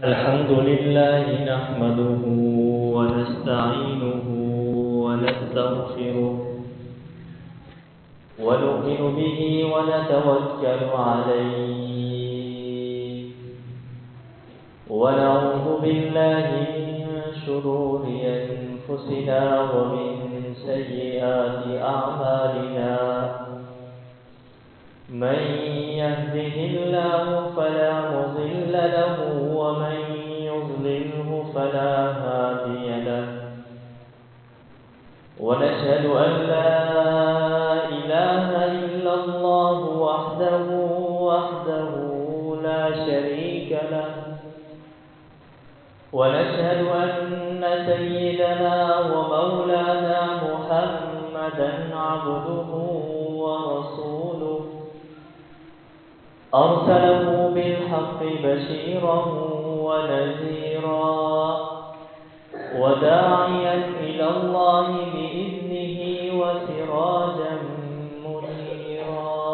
الحمد لله نحمده ونستعينه ونستغفره ونؤمن به ونتوكل عليه ونعوذ بالله من شرور أنفسنا ومن سيئات أعمالنا من يهده الله فلا مضل له ومن يضلله فلا هادي له ونشهد أن لا إله إلا الله وحده لا شريك له ونشهد أن سيدنا ومولانا محمدا عبده ورسوله أرسله بالحق بشيرا ونذيرا وداعيا إلى الله بإذنه وسراجا منيرا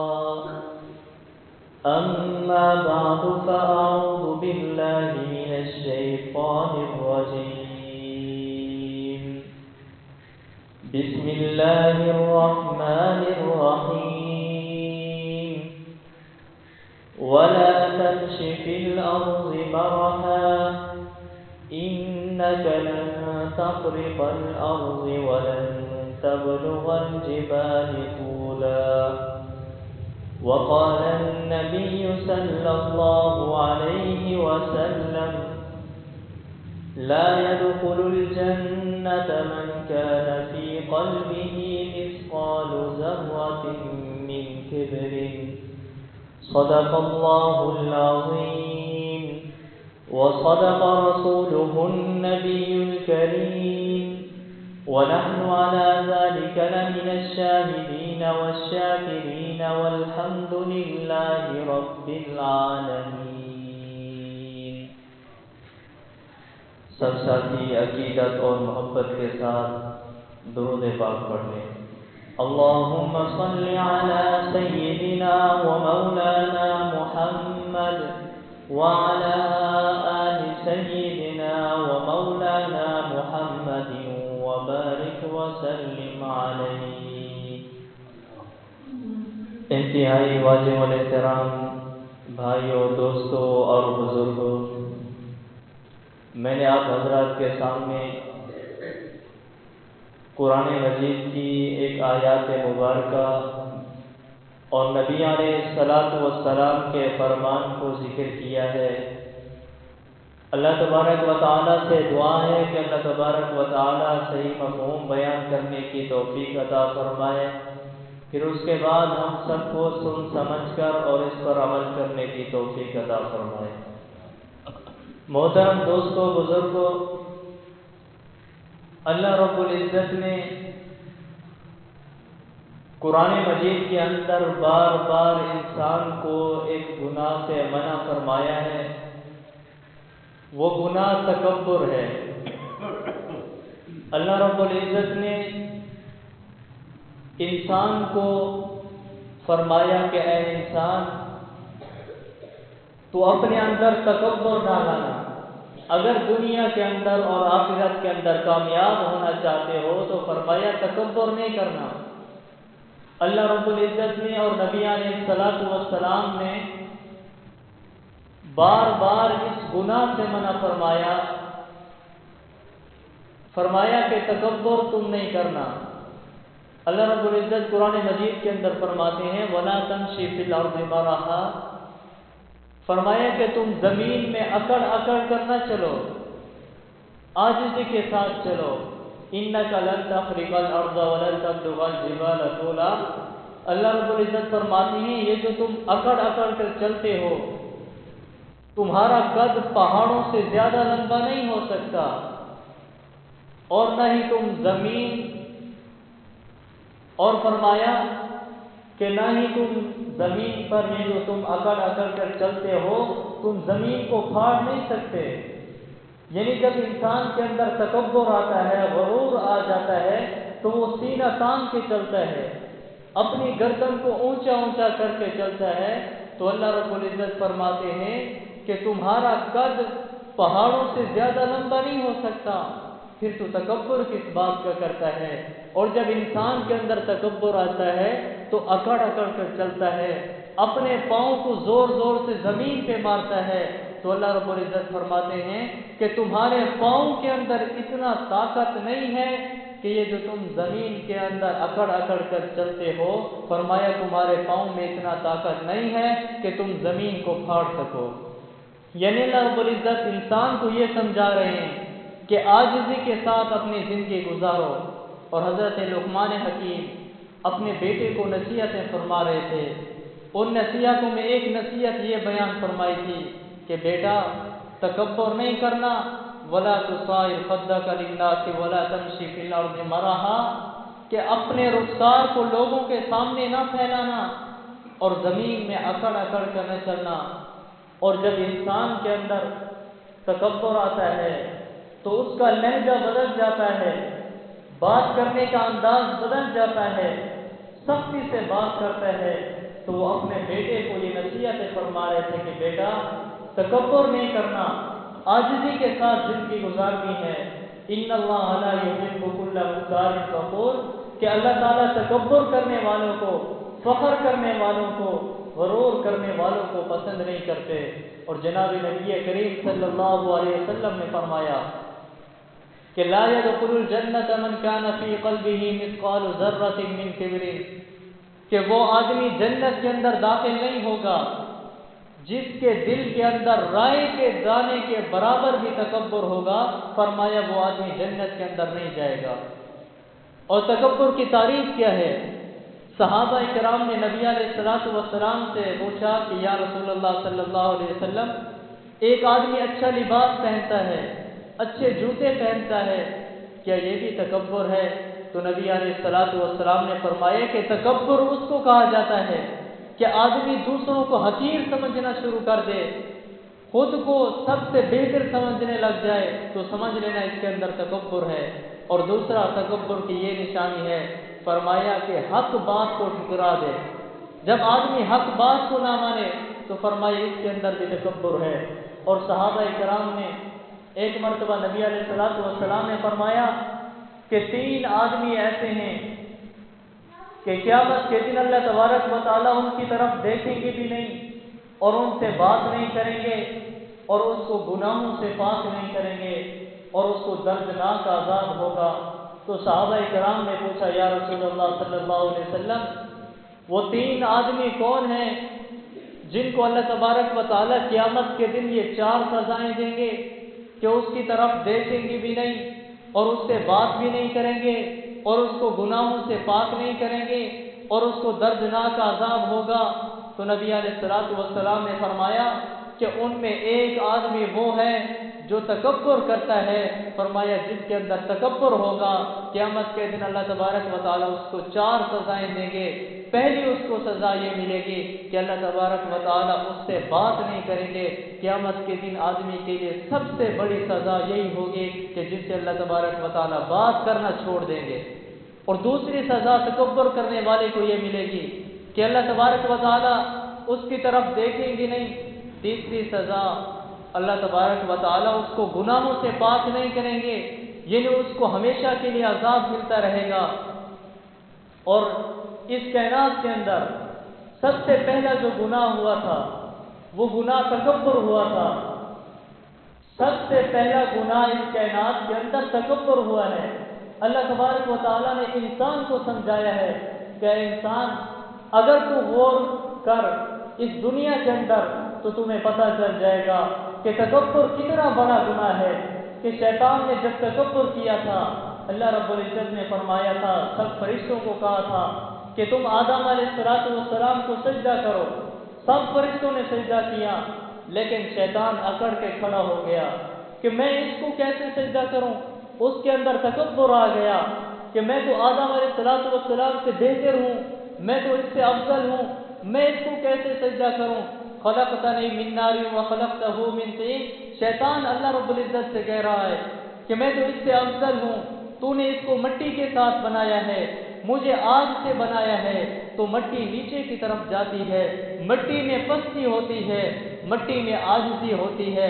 أما بعد فأعوذ بالله من الشيطان الرجيم بسم الله الرحمن الرحيم ولا تمش في الأرض مرحا إنك لن تخرق الأرض ولن تبلغ الجبال طولا وقال النبي صلى الله عليه وسلم لا يدخل الجنة من كان في قلبه مثقال ذرة من كبر صدق الله العظيم وصدق رسوله النبي الكريم ونحن على ذلك لمن الشاهدين والشاكرين والحمد لله رب العالمين. سب ساتھی عقیدت اور محبت کے ساتھ درود پاک پڑھ لیں. اللهم صل على سيدنا ومولانا محمد وعلى آل سيدنا ومولانا محمد وبارك وسلم عليه. انتہائی واجب الاحترام بھائیوں، دوستوں اور بزرگوں، میں نے آپ حضرات کے سامنے قرآن مجید کی ایک آیات مبارکہ اور نبی علیہ الصلاۃ والسلام کے فرمان کو ذکر کیا ہے. اللہ تبارک و تعالیٰ سے دعا ہے کہ اللہ تبارک و تعالیٰ صحیح مفہوم بیان کرنے کی توفیق عطا فرمائے، پھر اس کے بعد ہم سب کو سن سمجھ کر اور اس پر عمل کرنے کی توفیق عطا فرمائے. محترم دوستوں، بزرگوں، اللہ رب العزت نے قرآن مجید کے اندر بار بار انسان کو ایک گناہ سے منع فرمایا ہے. وہ گناہ تکبر ہے. اللہ رب العزت نے انسان کو فرمایا کہ اے انسان، تو اپنے اندر تکبر نہ لانا. اگر دنیا کے اندر اور آخرت کے اندر کامیاب ہونا چاہتے ہو تو فرمایا تکبر نہیں کرنا. اللہ رب العزت نے اور نبی علیہ الصلاۃ والسلام نے بار بار اس گناہ سے منع فرمایا کہ تکبر تم نہیں کرنا. اللہ رب العزت قرآن مجید کے اندر فرماتے ہیں وَلَا تَمْشِ فِي الْأَرْضِ مَرَحًا، فرمایا کہ تم زمین میں اکڑ کر نہ چلو، عاجزی کے ساتھ چلو. إِنَّكَ لَن تَخْرِقَ الْأَرْضَ وَلَن تَبْلُغَ الْجِبَالَ طُولًا. اللہ رب العزت فرماتے ہیں یہ جو تم اکڑ کر چلتے ہو، تمہارا قد پہاڑوں سے زیادہ لمبا نہیں ہو سکتا، اور نہ ہی تم زمین، اور فرمایا کہ نہ ہی تم زمین پر یہ جو تم اکڑ کر چلتے ہو تم زمین کو پھاڑ نہیں سکتے. یعنی جب انسان کے اندر تکبر آتا ہے، غرور آ جاتا ہے، تو وہ سینہ تان کے چلتا ہے، اپنی گردن کو اونچا کر کے چلتا ہے. تو اللہ رب العزت فرماتے ہیں کہ تمہارا قد پہاڑوں سے زیادہ لمبا نہیں ہو سکتا، پھر تو تکبر کس بات کا کرتا ہے؟ اور جب انسان کے اندر تکبر آتا ہے تو اکڑ اکڑ کر چلتا ہے، اپنے پاؤں کو زور زور سے زمین پہ مارتا ہے، تو اللہ رب العزت فرماتے ہیں کہ تمہارے پاؤں کے اندر اتنا طاقت نہیں ہے کہ یہ جو تم زمین کے اندر اکڑ اکڑ کر چلتے ہو، فرمایا تمہارے پاؤں میں اتنا طاقت نہیں ہے کہ تم زمین کو پھاڑ سکو۔ یعنی اللہ رب العزت انسان کو یہ سمجھا رہے ہیں کہ عاجزی کے ساتھ اپنی زندگی گزارو۔ اور حضرت لقمان حکیم اپنے بیٹے کو نصیحتیں فرما رہے تھے، ان نصیحتوں میں ایک نصیحت یہ بیان فرمائی تھی کہ بیٹا تکبر نہیں کرنا، ولا تصائر خدک للناس ولا تمشی فی الارض مرحا، کہ اپنے رخسار کو لوگوں کے سامنے نہ پھیلانا اور زمین میں اکڑ اکڑ کر نہ چلنا۔ اور جب انسان کے اندر تکبر آتا ہے تو اس کا لہجہ بدل جاتا ہے، بات کرنے کا انداز بدل جاتا ہے، سختی سے بات کرتا ہے۔ تو وہ اپنے بیٹے کو یہ نصیحتیں فرما رہے تھے کہ بیٹا تکبر نہیں کرنا، عاجزی کے ساتھ زندگی گزارنی ہے۔ ان اللہ لا یحب کل مختال فخور، کہ اللہ تعالیٰ تکبر کرنے والوں کو، فخر کرنے والوں کو، غرور کرنے والوں کو پسند نہیں کرتے۔ اور جناب نبی کریم صلی اللہ علیہ وسلم نے فرمایا کہ لا يدخل الجنة من كان في قلبه مثقال ذرة من کبر، کہ وہ آدمی جنت کے اندر داخل نہیں ہوگا جس کے دل کے اندر رائے کے دانے کے برابر بھی تکبر ہوگا، فرمایا وہ آدمی جنت کے اندر نہیں جائے گا۔ اور تکبر کی تعریف کیا ہے؟ صحابہ کرام نے نبی علیہ السلام سے پوچھا کہ یا رسول اللہ صلی اللہ علیہ وسلم، ایک آدمی اچھا لباس پہنتا ہے، اچھے جوتے پہنتا ہے، کیا یہ بھی تکبر ہے؟ تو نبی علیہ السلام نے فرمایا کہ تکبر اس کو کہا جاتا ہے کہ آدمی دوسروں کو حقیر سمجھنا شروع کر دے، خود کو سب سے بہتر سمجھنے لگ جائے، تو سمجھ لینا اس کے اندر تکبر ہے۔ اور دوسرا تکبر کی یہ نشانی ہے، فرمایا کہ حق بات کو ٹھکرا دے، جب آدمی حق بات کو نہ مانے تو فرمایا اس کے اندر بھی تکبر ہے۔ اور صحابہ کرام نے ایک مرتبہ نبی علیہ السلام نے فرمایا کہ 3 آدمی ایسے ہیں کہ قیامت کے دن اللہ تبارک و تعالیٰ ان کی طرف دیکھیں گے بھی نہیں اور ان سے بات نہیں کریں گے اور اس کو گناہوں سے پاک نہیں کریں گے اور اس کو دردناک عذاب ہوگا۔ تو صحابہ کرام نے پوچھا یا رسول اللہ صلی اللہ علیہ وسلم، وہ 3 آدمی کون ہیں جن کو اللہ تبارک و تعالیٰ قیامت کے دن یہ 4 سزائیں دیں گے کہ اس کی طرف دیکھیں گے بھی نہیں اور اس سے بات بھی نہیں کریں گے اور اس کو گناہوں سے پاک نہیں کریں گے اور اس کو دردناک عذاب ہوگا؟ تو نبی علیہ السلام نے فرمایا کہ ان میں ایک آدمی وہ ہے جو تکبر کرتا ہے، فرمایا جس کے اندر تکبر ہوگا قیامت کے دن اللہ تبارک و تعالیٰ اس کو 4 سزائیں دیں گے۔ پہلی اس کو سزا یہ ملے گی کہ اللہ تبارک و تعالیٰ اس سے بات نہیں کریں گے۔ قیامت کے دن آدمی کے لیے سب سے بڑی سزا یہی ہوگی کہ جس سے اللہ تبارک و تعالیٰ بات کرنا چھوڑ دیں گے۔ اور دوسری سزا تکبر کرنے والے کو یہ ملے گی کہ اللہ تبارک و تعالیٰ اس کی طرف دیکھیں گے نہیں۔ تیسری سزا اللہ تبارک و تعالیٰ اس کو گناہوں سے پاک نہیں کریں گے، یعنی اس کو ہمیشہ کے لیے عذاب ملتا رہے گا۔ اور اس کائنات کے اندر سب سے پہلا جو گناہ ہوا تھا وہ گناہ تکبر ہوا تھا۔ سب سے پہلا گناہ اس کائنات کے اندر تکبر ہوا ہے۔ اللہ تبارک و تعالیٰ نے انسان کو سمجھایا ہے کہ اے انسان، اگر تو غور کر اس دنیا کے اندر تو تمہیں پتہ چل جائے گا کہ تکبر کتنا بڑا گناہ ہے۔ کہ شیطان نے جب تکبر کیا تھا، اللہ رب العزت نے فرمایا تھا، سب فرشتوں کو کہا تھا کہ تم آدم علیہ السلام کو سجدہ کرو۔ سب فرشتوں نے سجدہ کیا، لیکن شیطان اکڑ کے کھڑا ہو گیا کہ میں اس کو کیسے سجدہ کروں۔ اس کے اندر تکبر آ گیا کہ میں تو آدم علیہ السلام سے بہتر ہوں، میں تو اس سے افضل ہوں، میں اس کو کیسے سجدہ کروں۔ خلقتنی من نار وخلقتہ من طین، شیطان اللہ رب العزت سے کہہ رہا ہے کہ میں تو اس سے افضل ہوں، تو نے اس کو مٹی کے ساتھ بنایا ہے، مجھے آگ سے بنایا ہے۔ تو مٹی نیچے کی طرف جاتی ہے، مٹی میں پستی ہوتی ہے، مٹی میں عاجزی ہوتی ہے،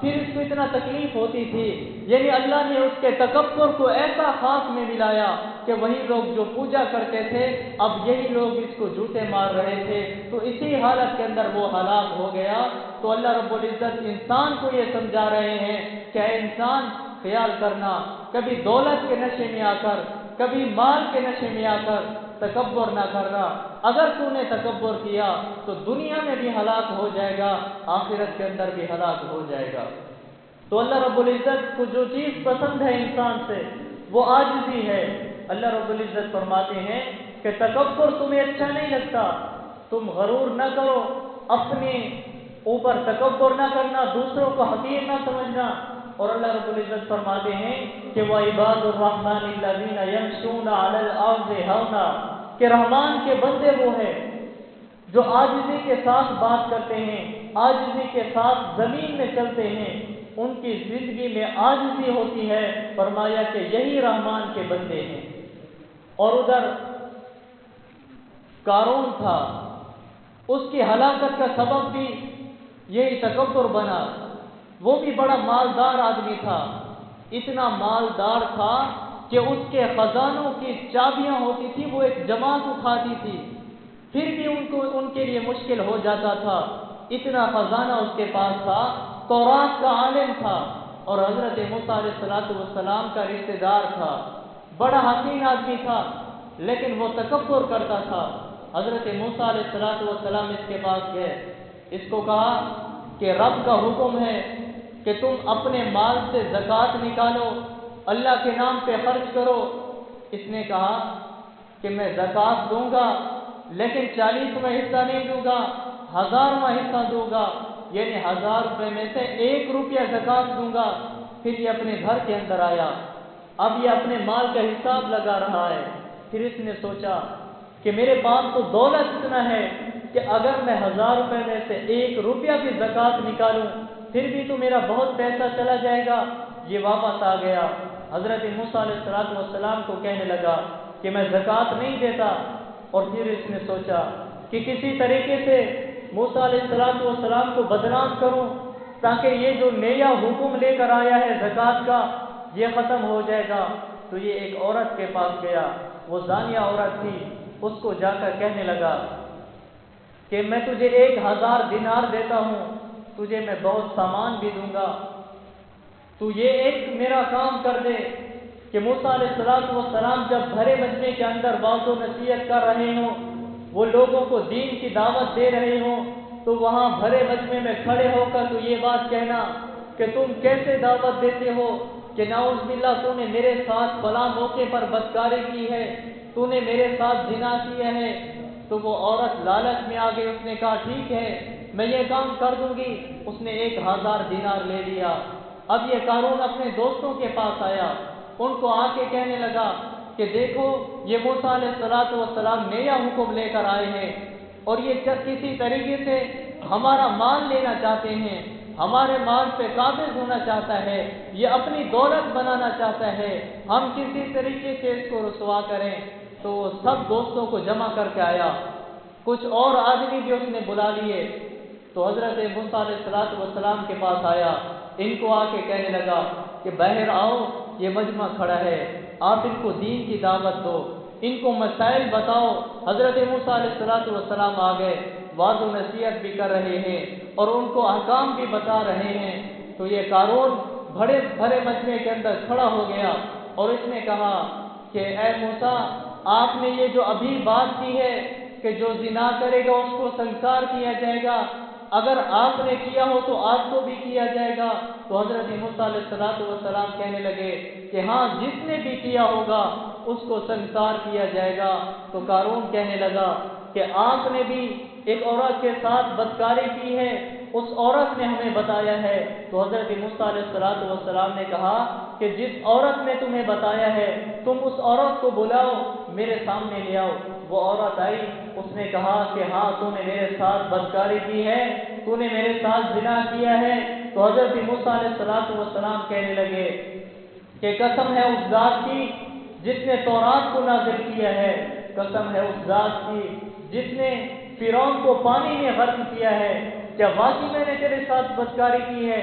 پھر اس کو اتنا تکلیف ہوتی تھی، یعنی اللہ نے اس کے تکبر کو ایسا خاک میں ملایا کہ وہی لوگ جو پوجا کرتے تھے اب یہی لوگ اس کو جوتے مار رہے تھے، تو اسی حالت کے اندر وہ ہلاک ہو گیا۔ تو اللہ رب العزت انسان کو یہ سمجھا رہے ہیں کہ اے انسان خیال کرنا، کبھی دولت کے نشے میں آ کر، کبھی مال کے نشے میں آ کر تکبر نہ کرنا۔ اگر تو نے تکبر کیا تو دنیا میں بھی ہلاک ہو جائے گا، آخرت کے اندر بھی ہلاک ہو جائے گا۔ تو اللہ رب العزت کو جو چیز پسند ہے انسان سے وہ عاجزی ہے۔ اللہ رب العزت فرماتے ہیں کہ تکبر تمہیں اچھا نہیں لگتا، تم غرور نہ کرو، اپنے اوپر تکبر نہ کرنا، دوسروں کو حقیر نہ سمجھنا۔ اور اللہ رب العزت فرماتے ہیں کہ وَعِبَادُ الرَّحْمَنِ الَّذِينَ يَمْشُونَ عَلَى الْأَرْضِ هَوْنًا، کہ رحمان کے بندے وہ ہیں جو عاجزی کے ساتھ بات کرتے ہیں، عاجزی کے ساتھ زمین میں چلتے ہیں، ان کی زندگی میں عاجزی ہوتی ہے۔ فرمایا کہ یہی رحمان کے بندے ہیں۔ اور ادھر قارون تھا، اس کی ہلاکت کا سبب بھی یہی تکبر بنا۔ وہ بھی بڑا مالدار آدمی تھا، اتنا مالدار تھا کہ اس کے خزانوں کی چابیاں ہوتی تھی وہ ایک جماعت اٹھاتی تھی، پھر بھی ان کے لیے مشکل ہو جاتا تھا، اتنا خزانہ اس کے پاس تھا۔ تورات کا عالم تھا اور حضرت موسیٰ علیہ السلام کا رشتہ دار تھا، بڑا حکیم آدمی تھا، لیکن وہ تکبر کرتا تھا۔ حضرت موسیٰ علیہ السلام اس کے پاس گئے، اس کو کہا کہ رب کا حکم ہے کہ تم اپنے مال سے زکوٰۃ نکالو، اللہ کے نام پہ خرچ کرو۔ اس نے کہا کہ میں زکوٰۃ دوں گا لیکن 40واں حصہ نہیں دوں گا، 1000واں حصہ دوں گا، یعنی 1000 روپے میں سے 1 روپیہ زکوٰۃ دوں گا۔ پھر یہ اپنے گھر کے اندر آیا، اب یہ اپنے مال کا حساب لگا رہا ہے۔ پھر اس نے سوچا کہ میرے پاس تو دولت اتنا ہے کہ اگر میں 1000 روپے میں سے 1 روپیہ بھی زکوٰۃ نکالوں پھر بھی تو میرا بہت پیسہ چلا جائے گا۔ یہ واپس آ گیا، حضرت موسیٰ علیہ السلام کو کہنے لگا کہ میں زکوٰۃ نہیں دیتا۔ اور پھر اس نے سوچا کہ کسی طریقے سے موسیٰ علیہ السلام کو بدنام کروں تاکہ یہ جو نیا حکم لے کر آیا ہے زکوٰۃ کا یہ ختم ہو جائے گا۔ تو یہ ایک عورت کے پاس گیا، وہ زانیہ عورت تھی، اس کو جا کر کہنے لگا کہ میں تجھے 1000 دینار دیتا ہوں، تجھے میں بہت سامان بھی دوں گا، تو یہ ایک میرا کام کر دے کہ موسیٰ علیہ السلام جب بھرے مجمع کے اندر واعظ و نصیحت کر رہے ہوں، وہ لوگوں کو دین کی دعوت دے رہے ہوں، تو وہاں بھرے مجمع میں کھڑے ہو کر تو یہ بات کہنا کہ تم کیسے دعوت دیتے ہو کہ نعوذ باللہ تو نے میرے ساتھ فلاں موقع پر بدکاری کی ہے، تو نے میرے ساتھ زنا کیا ہے۔ تو وہ عورت لالچ میں آ گئی، اس نے کہا ٹھیک ہے میں یہ کام کر دوں گی۔ اس نے 1000 دینار لے لیا۔ اب یہ قارون اپنے دوستوں کے پاس آیا، ان کو آ کے کہنے لگا کہ دیکھو یہ موسیٰ علیہ السلام نیا حکم لے کر آئے ہیں اور یہ کسی طریقے سے ہمارا مال لینا چاہتے ہیں، ہمارے مال پہ قابض ہونا چاہتا ہے، یہ اپنی دولت بنانا چاہتا ہے، ہم کسی طریقے سے اس کو رسوا کریں۔ تو وہ سب دوستوں کو جمع کر کے آیا، کچھ اور آدمی بھی اس نے بلا لیے۔ تو حضرت موسیٰ علیہ السلام کے پاس آیا، ان کو آ کے کہنے لگا کہ باہر آؤ، یہ مجمع کھڑا ہے، آپ ان کو دین کی دعوت دو، ان کو مسائل بتاؤ۔ حضرت موسیٰ علیہ السلام آ گئے، واعظ و نصیحت بھی کر رہے ہیں اور ان کو احکام بھی بتا رہے ہیں۔ تو یہ قارون بھرے مجمع کے اندر کھڑا ہو گیا اور اس نے کہا کہ اے موسیٰ، آپ نے یہ جو ابھی بات کی ہے کہ جو زنا کرے گا اس کو سنسار کیا جائے گا، اگر آپ نے کیا ہو تو آپ کو بھی کیا جائے گا۔ تو حضرت موسیٰ علیہ السلام کہنے لگے کہ ہاں جس نے بھی کیا ہوگا اس کو سنسار کیا جائے گا۔ تو قارون کہنے لگا کہ آپ نے بھی ایک عورت کے ساتھ بدکاری کی ہے، اس عورت نے ہمیں بتایا ہے۔ تو حضرت موسیٰ علیہ السلام نے کہا کہ جس عورت نے تمہیں بتایا ہے تم اس عورت کو بلاؤ، میرے سامنے لے آؤ۔ وہ عورت آئی، اس نے کہا کہ ہاں تو نے میرے ساتھ بدکاری کی ہے، تو نے میرے ساتھ زنا کیا ہے۔ تو حضرت موسیٰ علیہ السلام کہنے لگے کہ قسم ہے اس ذات کی جس نے تورات کو نازل کیا ہے، قسم ہے اس ذات کی جس نے فرعون کو پانی میں غرق کیا ہے، کیا واقعی میں نے تیرے ساتھ بدکاری کی ہے؟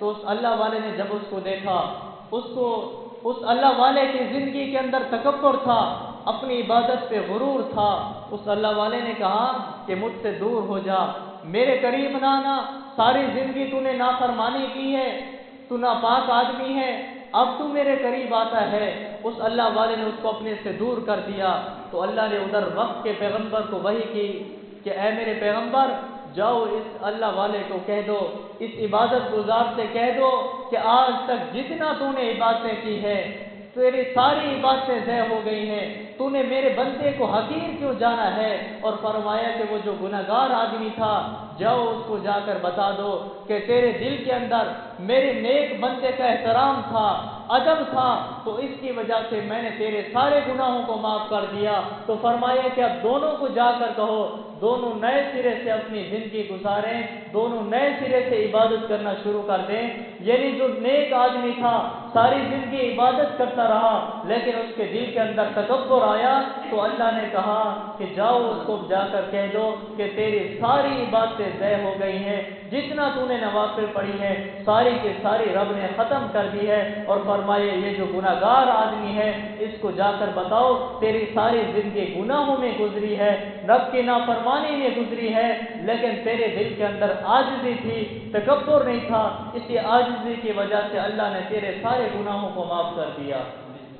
تو اس اللہ والے نے جب اس کو دیکھا، اس اللہ والے کی زندگی کے اندر تکبر تھا، اپنی عبادت پہ غرور تھا۔ اس اللہ والے نے کہا کہ مجھ سے دور ہو جا، میرے قریب نہ آنا، ساری زندگی تو نے نافرمانی کی ہے، تو ناپاک آدمی ہے، اب تو میرے قریب آتا ہے۔ اس اللہ والے نے اس کو اپنے سے دور کر دیا۔ تو اللہ نے ادھر وقت کے پیغمبر کو وحی کی کہ اے میرے پیغمبر، جاؤ اس اللہ والے کو کہہ دو، اس عبادت گزار سے کہہ دو کہ آج تک جتنا تو نے عبادتیں کی ہے، تیری ساری عبادتیں ضائع ہو گئی ہیں، تو نے میرے بندے کو حقیر کیوں جانا ہے؟ اور فرمایا کہ وہ جو گناہگار آدمی تھا، جاؤ اس کو جا کر بتا دو کہ تیرے دل کے اندر میرے نیک بندے کا احترام تھا، ادب تھا، تو اس کی وجہ سے میں نے تیرے سارے گناہوں کو معاف کر دیا۔ تو فرمایا کہ اب دونوں کو جا کر کہو، دونوں نئے سرے سے اپنی زندگی گزاریں، دونوں نئے سرے سے عبادت کرنا شروع کر دیں۔ یعنی جو نیک آدمی تھا، ساری زندگی عبادت کرتا رہا، لیکن اس کے دل کے اندر تکبر آیا، تو اللہ نے کہا کہ جاؤ اس کو جا کر کہہ دو کہ تیری ساری عبادتیں ضائع ہو گئی ہیں، جتنا تو نے نوافل پڑھی ہیں ساری کی ساری رب نے ختم کر دی ہے۔ اور فرمائے یہ جو گناہگار آدمی ہے، اس کو جا کر بتاؤ تیری ساری زندگی گناہوں میں گزری ہے، رب کی نافرمانی میں گزری ہے، لیکن تیرے دل کے اندر عاجزی تھی، تکبر نہیں تھا، اسی عاجزی کی وجہ سے اللہ نے تیرے سارے گناہوں کو معاف کر دیا۔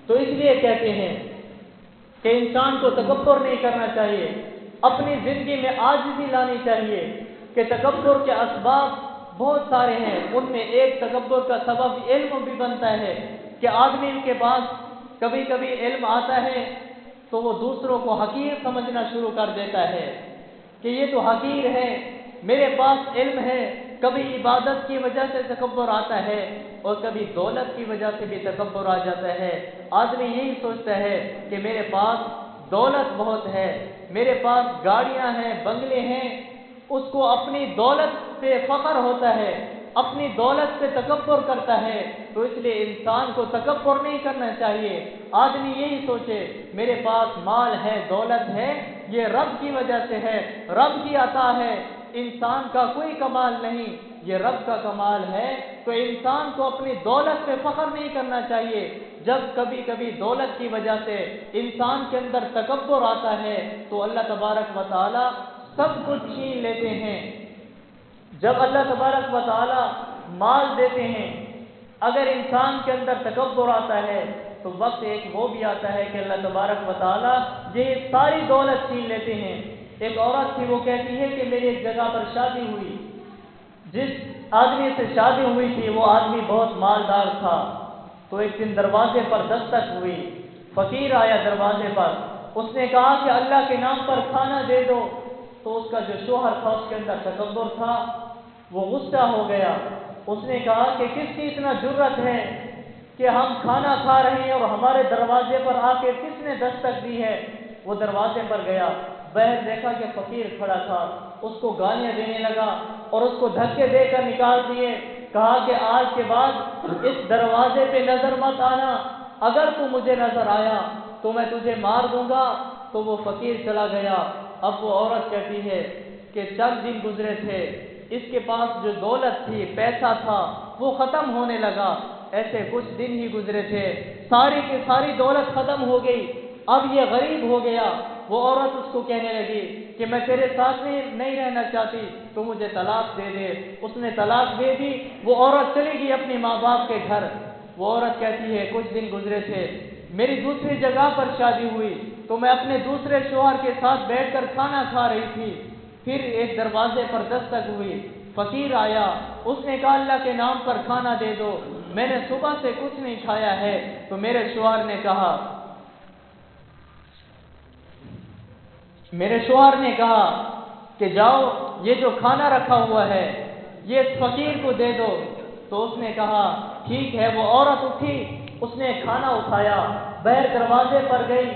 تو اس لیے کہتے ہیں کہ انسان کو تکبر نہیں کرنا چاہیے، اپنی زندگی میں عاجزی لانی چاہیے، کہ تکبر کے اسباب بہت سارے ہیں، ان میں ایک تکبر کا سبب علم بھی بنتا ہے کہ آدمی کے پاس کبھی کبھی علم آتا ہے تو وہ دوسروں کو حقیر سمجھنا شروع کر دیتا ہے کہ یہ تو حقیر ہے، میرے پاس علم ہے۔ کبھی عبادت کی وجہ سے تکبر آتا ہے اور کبھی دولت کی وجہ سے بھی تکبر آ جاتا ہے۔ آدمی یہی سوچتا ہے کہ میرے پاس دولت بہت ہے، میرے پاس گاڑیاں ہیں، بنگلے ہیں، اس کو اپنی دولت پہ فخر ہوتا ہے، اپنی دولت پہ تکبر کرتا ہے۔ تو اس لیے انسان کو تکبر نہیں کرنا چاہیے۔ آدمی یہی سوچے میرے پاس مال ہے، دولت ہے، یہ رب کی وجہ سے ہے، رب کی عطا ہے، انسان کا کوئی کمال نہیں، یہ رب کا کمال ہے۔ تو انسان کو اپنی دولت پہ فخر نہیں کرنا چاہیے۔ جب کبھی کبھی دولت کی وجہ سے انسان کے اندر تکبر آتا ہے تو اللہ تبارک و تعالی سب کچھ چھین لیتے ہیں۔ جب اللہ تبارک و تعالی مال دیتے ہیں، اگر انسان کے اندر تکبر آتا ہے تو وقت ایک وہ بھی آتا ہے کہ اللہ تبارک و تعالی یہ ساری دولت چھین لیتے ہیں۔ ایک عورت تھی، وہ کہتی ہے کہ میری ایک جگہ پر شادی ہوئی، جس آدمی سے شادی ہوئی تھی وہ آدمی بہت مالدار تھا۔ تو ایک دن دروازے پر دستک ہوئی، فقیر آیا دروازے پر، اس نے کہا کہ اللہ کے نام پر کھانا دے دو۔ تو اس کا جو شوہر تھا اس کے اندر تکبر تھا، وہ غصہ ہو گیا۔ اس نے کہا کہ کس کی اتنا جرت ہے کہ ہم کھانا کھا رہے ہیں اور ہمارے دروازے پر آ کے کس نے دستک دی ہے؟ وہ دروازے پر گیا، باہر دیکھا کہ فقیر کھڑا تھا، اس کو گالیاں دینے لگا اور اس کو دھکے دے کر نکال دیے۔ کہا کہ آج کے بعد اس دروازے پہ نظر مت آنا، اگر تو مجھے نظر آیا تو میں تجھے مار دوں گا۔ تو وہ فقیر چلا گیا۔ اب وہ عورت کہتی ہے کہ چند دن گزرے تھے، اس کے پاس جو دولت تھی، پیسہ تھا، وہ ختم ہونے لگا۔ ایسے کچھ دن ہی گزرے تھے، ساری کی ساری دولت ختم ہو گئی، اب یہ غریب ہو گیا۔ وہ عورت اس کو کہنے لگی کہ میں تیرے ساتھ نہیں رہنا چاہتی، تو مجھے طلاق دے دے۔ اس نے طلاق دے دی، وہ عورت چلی گئی اپنے ماں باپ کے گھر۔ وہ عورت کہتی ہے کچھ دن گزرے تھے، میری دوسری جگہ پر شادی ہوئی، تو میں اپنے دوسرے شوہر کے ساتھ بیٹھ کر کھانا کھا رہی تھی، پھر ایک دروازے پر دستک ہوئی، فقیر آیا، اس نے کہا اللہ کے نام پر کھانا دے دو، میں نے صبح سے کچھ نہیں کھایا ہے۔ تو میرے شوہر نے کہا کہ جاؤ یہ جو کھانا رکھا ہوا ہے یہ اس فقیر کو دے دو۔ تو اس نے کہا ٹھیک ہے۔ وہ عورت اٹھی، اس نے کھانا اٹھایا، باہر دروازے پر گئی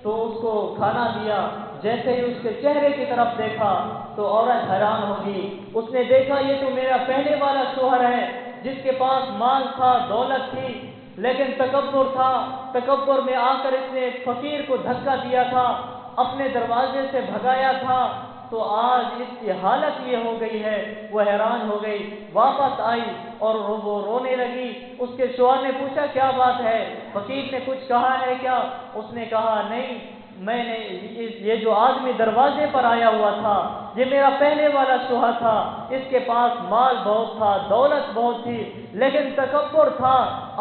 تو اس کو کھانا دیا۔ جیسے ہی اس کے چہرے کی طرف دیکھا تو عورت حیران ہوگی، اس نے دیکھا یہ تو میرا پہلے والا شوہر ہے جس کے پاس مال تھا، دولت تھی، لیکن تکبر تھا، تکبر میں آ کر اس نے ایک فقیر کو دھکا دیا تھا، اپنے دروازے سے بھگایا تھا، تو آج اس کی حالت یہ ہو گئی ہے۔ وہ حیران ہو گئی، واپس آئی اور وہ رونے لگی۔ اس کے شوہر نے پوچھا کیا بات ہے، فقیر نے کچھ کہا ہے کیا؟ اس نے کہا نہیں، میں نے یہ جو آدمی دروازے پر آیا ہوا تھا یہ میرا پہلے والا شوہر تھا، اس کے پاس مال بہت تھا، دولت بہت تھی، لیکن تکبر تھا۔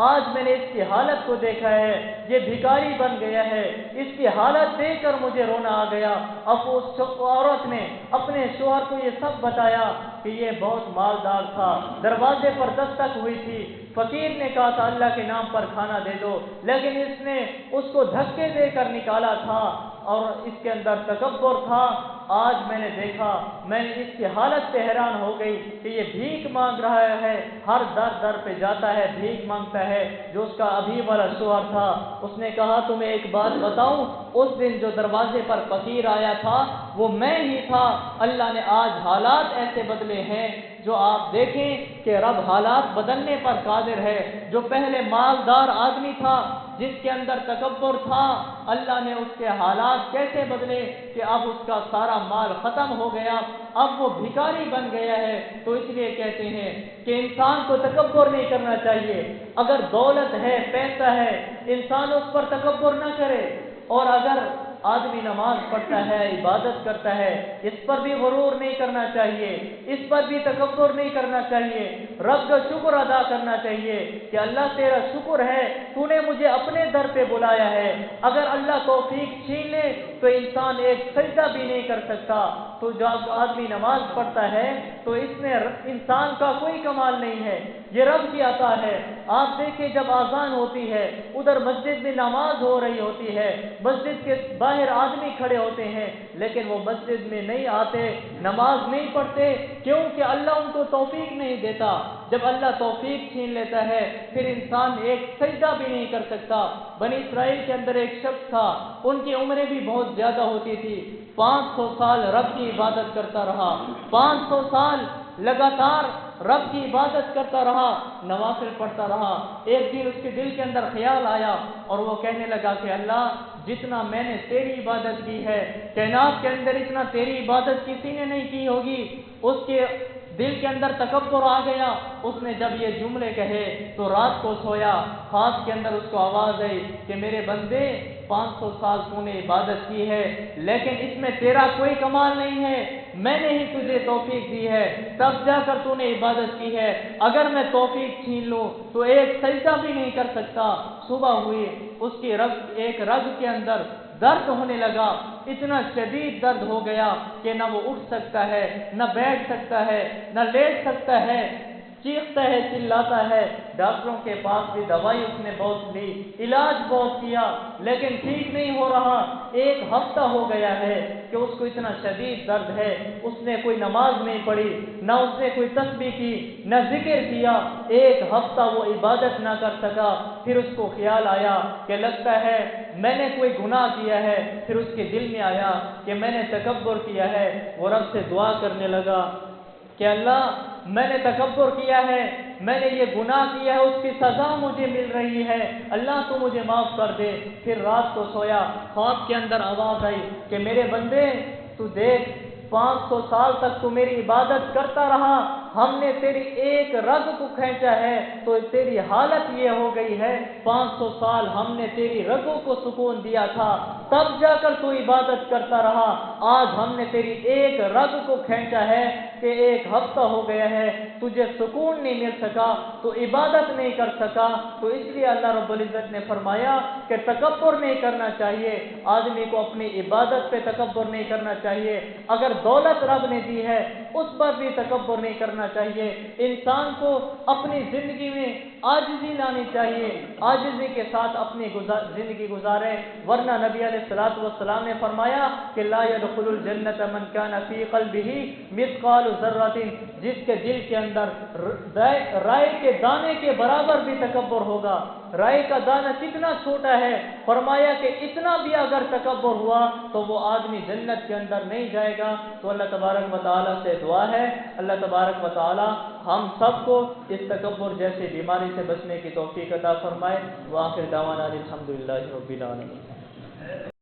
آج میں نے اس کی حالت کو دیکھا ہے، یہ بھکاری بن گیا ہے، اس کی حالت دیکھ کر مجھے رونا آ گیا۔ اب اس عورت نے اپنے شوہر کو یہ سب بتایا کہ یہ بہت مالدار تھا، دروازے پر دستک ہوئی تھی، فقیر نے کہا تھا اللہ کے نام پر کھانا دے دو، لیکن اس نے اس کو دھکے دے کر نکالا تھا اور اس کے اندر تکبر تھا۔ آج میں نے دیکھا، میں نے اس کی حالت سے حیران ہو گئی کہ یہ بھیک مانگ رہا ہے، ہر در پہ جاتا ہے، بھیک مانگتا ہے۔ جو اس کا ابھی والا شوہر تھا اس نے کہا تمہیں ایک بات بتاؤں، اس دن جو دروازے پر فقیر آیا تھا وہ میں ہی تھا۔ اللہ نے آج حالات ایسے بدلے ہیں جو آپ دیکھیں کہ رب حالات بدلنے پر قادر ہے۔ جو پہلے مالدار آدمی تھا جس کے اندر تکبر تھا، اللہ نے اس کے حالات کیسے بدلے کہ اب اس کا سارا مال ختم ہو گیا، اب وہ بھکاری بن گیا ہے۔ تو اس لیے کہتے ہیں کہ انسان کو تکبر نہیں کرنا چاہیے۔ اگر دولت ہے، پیسہ ہے، انسان اس پر تکبر نہ کرے، اور اگر آدمی نماز پڑھتا ہے، عبادت کرتا ہے، اس پر بھی غرور نہیں کرنا چاہیے، اس پر بھی تکبر نہیں کرنا چاہیے، رب کا شکر ادا کرنا چاہیے کہ اللہ تیرا شکر ہے، تو نے مجھے اپنے در پہ بلایا ہے۔ اگر اللہ توفیق چھین لے تو انسان ایک سجدہ بھی نہیں کر سکتا۔ تو جب آدمی نماز پڑھتا ہے تو اس میں انسان کا کوئی کمال نہیں ہے، یہ رب کی عطا ہے۔ آپ دیکھیں جب اذان ہوتی ہے، ادھر مسجد میں نماز ہو رہی ہوتی ہے، مسجد کے باہر آدمی کھڑے ہوتے ہیں، لیکن وہ مسجد میں نہیں آتے، نماز نہیں پڑھتے، کیونکہ اللہ ان کو توفیق نہیں دیتا۔ جب اللہ توفیق چھین لیتا ہے پھر انسان ایک سجدہ بھی نہیں کر سکتا۔ بنی اسرائیل کے اندر ایک شخص تھا، ان کی عمریں بھی بہت زیادہ ہوتی تھی، 500 سال رب کی عبادت کرتا رہا، 500 سال لگاتار رب کی عبادت کرتا رہا، نوافل پڑھتا رہا۔ ایک دن اس کے دل کے اندر خیال آیا اور وہ کہنے لگا کہ اللہ، جتنا میں نے تیری عبادت کی ہے، کائنات کے اندر اتنا تیری عبادت کسی نے نہیں کی ہوگی۔ اس کے دل کے اندر تکبر آ گیا۔ اس نے جب یہ جملے کہے تو رات کو سویا، خواب کے اندر اس کو آواز آئی کہ میرے بندے، 500 سال تو نے عبادت کی ہے، لیکن اس میں تیرا کوئی کمال نہیں ہے، میں نے ہی تجھے توفیق دی ہے، تب جا کر تو نے عبادت کی ہے۔ اگر میں توفیق چھین لوں تو ایک سجدہ بھی نہیں کر سکتا۔ صبح ہوئی، اس کی ایک رگ کے اندر درد ہونے لگا، اتنا شدید درد ہو گیا کہ نہ وہ اٹھ سکتا ہے، نہ بیٹھ سکتا ہے، نہ لیٹ سکتا ہے، چیختا ہے، چلاتا ہے۔ ڈاکٹروں کے پاس بھی دوائی اس نے بہت لی، علاج بہت کیا، لیکن ٹھیک نہیں ہو رہا۔ 1 ہفتہ ہو گیا ہے کہ اس کو اتنا شدید درد ہے، اس نے کوئی نماز نہیں پڑھی، نہ اس نے کوئی تسبیح کی، نہ ذکر کیا۔ 1 ہفتہ وہ عبادت نہ کر سکا۔ پھر اس کو خیال آیا کہ لگتا ہے میں نے کوئی گناہ کیا ہے۔ پھر اس کے دل میں آیا کہ میں نے تکبر کیا ہے۔ وہ رب سے دعا کرنے لگا کہ اللہ، میں نے تکبر کیا ہے، میں نے یہ گناہ کیا ہے، اس کی سزا مجھے مل رہی ہے، اللہ تو مجھے معاف کر دے۔ پھر رات کو سویا، خواب کے اندر آواز آئی کہ میرے بندے، تو دیکھ، 500 سال تک تو میری عبادت کرتا رہا، ہم نے تیری ایک رگ کو کھینچا ہے تو تیری حالت یہ ہو گئی ہے۔ 500 سال ہم نے تیری رگوں کو سکون دیا تھا، تب جا کر تو عبادت کرتا رہا، آج ہم نے تیری ایک رگ کو کھینچا ہے کہ 1 ہفتہ ہو گیا ہے، تجھے سکون نہیں مل سکا، تو عبادت نہیں کر سکا۔ تو اس لیے اللہ رب العزت نے فرمایا کہ تکبر نہیں کرنا چاہیے، آدمی کو اپنی عبادت پہ تکبر نہیں کرنا چاہیے۔ اگر دولت رب نے دی ہے اس پر بھی تکبر نہیں کرنا چاہیے۔ انسان کو اپنی زندگی میں عاجزی لانی چاہیے، عاجزی کے ساتھ اپنی زندگی گزارے، ورنہ نبی علیہ الصلوۃ والسلام نے فرمایا کہ لا يدخل الجنت من كان في قلبه مثقال ذرة، جس کے دل کے اندر رائے کے دانے کے برابر بھی تکبر ہوگا۔ رائے کا دانہ کتنا چھوٹا ہے، فرمایا کہ اتنا بھی اگر تکبر ہوا تو وہ آدمی جنت کے اندر نہیں جائے گا۔ تو اللہ تبارک و تعالیٰ سے دعا ہے، اللہ تبارک و تعالیٰ ہم سب کو اس تکبر جیسی بیماری سے بچنے کی توفیق عطا فرمائے۔ وآخر دعوانا الحمدللہ رب العالمین۔